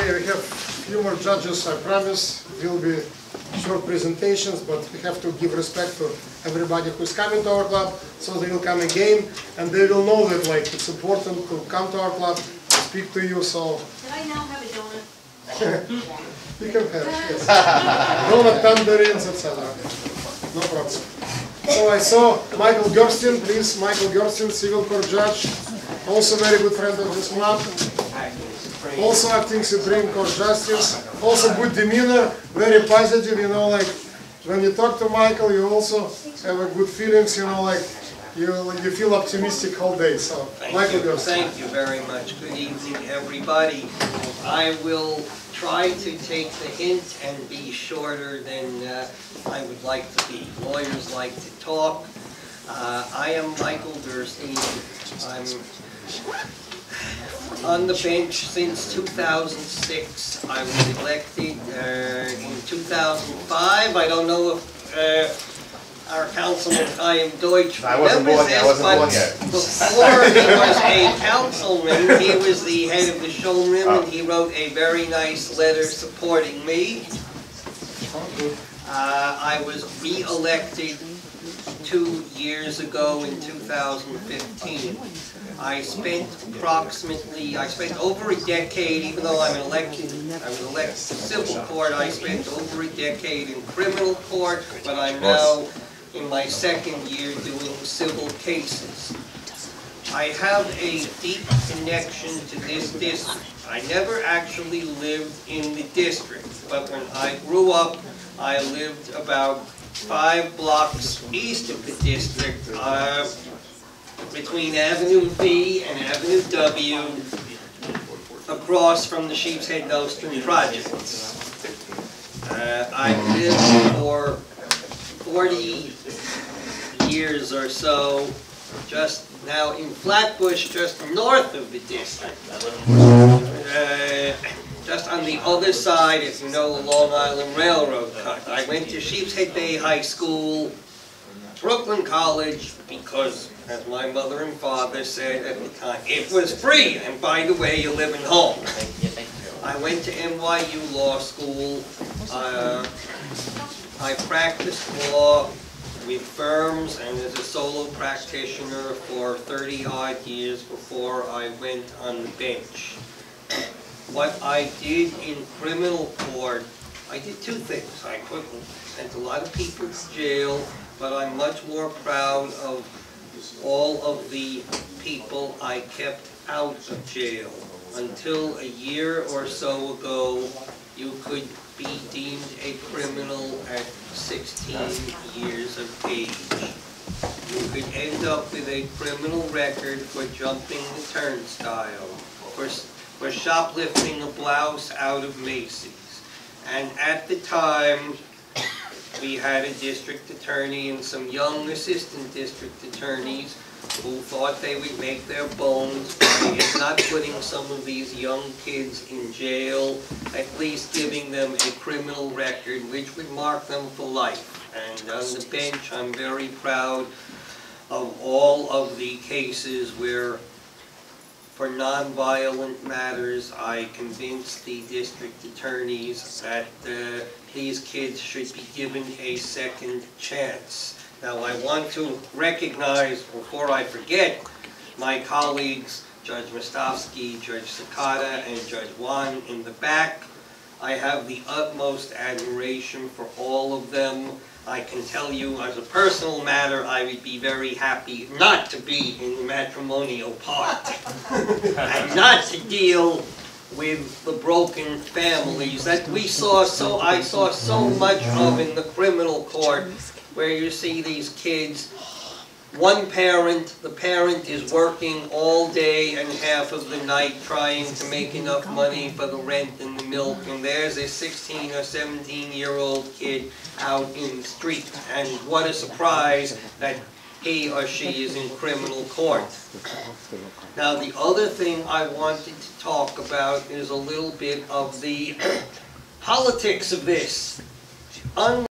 Okay, we have a few more judges, I promise. Will be short presentations, but we have to give respect to everybody who's coming to our club, so they will come again, and they will know that like it's important to come to our club, to speak to you. So. Can I now have a donut? You can have, yes. Donut, tangerines, etc. No problem. So I saw Michael Gerstein, please. Michael Gerstein, civil court judge, also very good friend of this club. Also acting Supreme Court Justice, also good demeanor, very positive, you know, like when you talk to Michael you also have a good feelings, you know, like you feel optimistic all day. So, Michael goes. Thank you very much. Good evening, everybody. I will try to take the hint and be shorter than I would like to be. Lawyers like to talk. I am Michael Gerstein. I'm on the bench since 2006. I was elected in 2005. I don't know if our Councilman Chaim Deutsch remembers this, but before he was a councilman, he was the head of the showroom, and he wrote a very nice letter supporting me. I was re-elected 2 years ago in 2015. I spent over a decade, even though I was elected to civil court, I spent over a decade in criminal court, but I'm now in my second year doing civil cases. I have a deep connection to this district. I never actually lived in the district, but when I grew up, I lived about 5 blocks east of the district, between Avenue V and Avenue W, across from the Sheep's Head Nostrum projects. I lived for 40 years or so, just now in Flatbush, just north of the district. Just on the other side, if you know the Long Island Railroad cut. I went to Sheep's Head Bay High School, Brooklyn College, because, as my mother and father said at the time, it was free, and by the way, you live at home. I went to NYU Law School. I practiced law with firms and as a solo practitioner for 30-odd years before I went on the bench. What I did in criminal court, I did 2 things. I sent a lot of people to jail, but I'm much more proud of all of the people I kept out of jail. Until a year or so ago, you could be deemed a criminal at 16 years of age. You could end up with a criminal record for jumping the turnstile, for shoplifting a blouse out of Macy's. And at the time, we had a district attorney and some young assistant district attorneys who thought they would make their bones by not putting some of these young kids in jail, at least giving them a criminal record which would mark them for life. And on the bench, I'm very proud of all of the cases where, for non-violent matters, I convinced the district attorneys that these kids should be given a second chance. Now, I want to recognize, before I forget, my colleagues, Judge Mostofsky, Judge Ciccotto, and Judge Wan in the back. I have the utmost admiration for all of them. I can tell you, as a personal matter, I would be very happy not to be in the matrimonial part and not to deal with the broken families that I saw so much of in the criminal court, where you see these kids, one parent, the parent is working all day and half of the night trying to make enough money for the rent and the milk, and there's a 16 or 17-year-old kid out in the street, and what a surprise that he or she is in criminal court. Now, the other thing I wanted to talk about is a little bit of the politics of this.